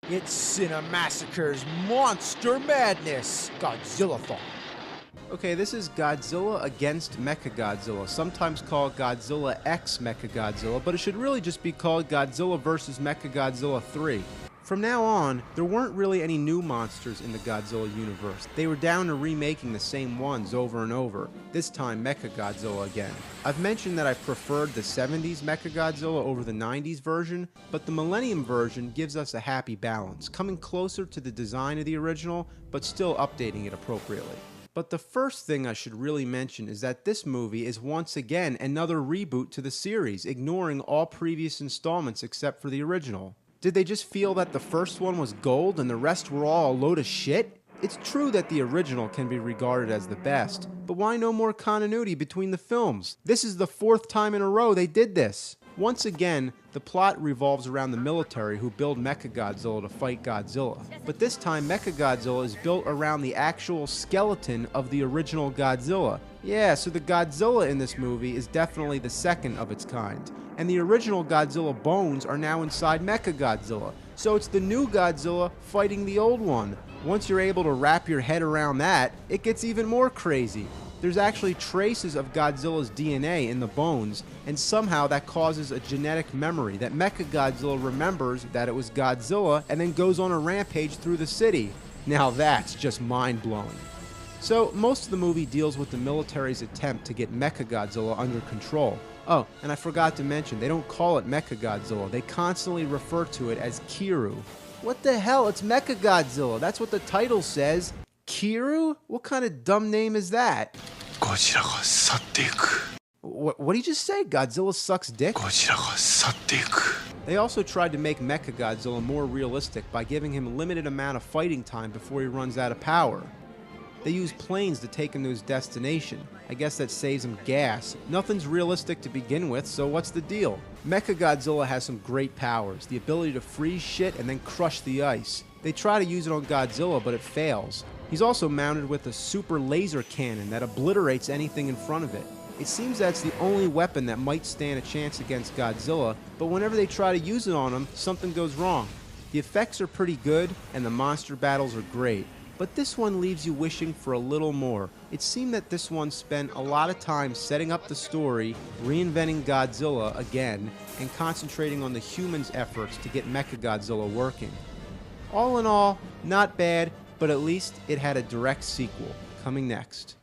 It's Cinemassacre's Monster Madness Godzillathon. Okay, this is Godzilla against Mechagodzilla, sometimes called Godzilla X Mechagodzilla, but it should really just be called Godzilla vs. Mechagodzilla 3. From now on, there weren't really any new monsters in the Godzilla universe. They were down to remaking the same ones over and over, this time Mechagodzilla again. I've mentioned that I preferred the 70s Mechagodzilla over the 90s version, but the Millennium version gives us a happy balance, coming closer to the design of the original, but still updating it appropriately. But the first thing I should really mention is that this movie is once again another reboot to the series, ignoring all previous installments except for the original. Did they just feel that the first one was gold and the rest were all a load of shit? It's true that the original can be regarded as the best, but why no more continuity between the films? This is the fourth time in a row they did this. Once again, the plot revolves around the military who build Mechagodzilla to fight Godzilla. But this time, Mechagodzilla is built around the actual skeleton of the original Godzilla. Yeah, so the Godzilla in this movie is definitely the second of its kind. And the original Godzilla bones are now inside Mechagodzilla. So it's the new Godzilla fighting the old one. Once you're able to wrap your head around that, it gets even more crazy. There's actually traces of Godzilla's DNA in the bones, and somehow that causes a genetic memory that Mechagodzilla remembers that it was Godzilla and then goes on a rampage through the city. Now that's just mind-blowing. So most of the movie deals with the military's attempt to get Mechagodzilla under control. Oh, and I forgot to mention, they don't call it Mechagodzilla, they constantly refer to it as Kiru. What the hell, it's Mechagodzilla, that's what the title says. Kiru? What kind of dumb name is that? Godzillaが去っていく. What did you just say? Godzilla sucks dick? Godzillaが去っていく. They also tried to make Mechagodzilla more realistic by giving him a limited amount of fighting time before he runs out of power. They use planes to take him to his destination. I guess that saves him gas. Nothing's realistic to begin with, so what's the deal? Mechagodzilla has some great powers, the ability to freeze shit and then crush the ice. They try to use it on Godzilla, but it fails. He's also mounted with a super laser cannon that obliterates anything in front of it. It seems that's the only weapon that might stand a chance against Godzilla, but whenever they try to use it on him, something goes wrong. The effects are pretty good, and the monster battles are great. But this one leaves you wishing for a little more. It seemed that this one spent a lot of time setting up the story, reinventing Godzilla again, and concentrating on the humans' efforts to get Mechagodzilla working. All in all, not bad, but at least it had a direct sequel, coming next.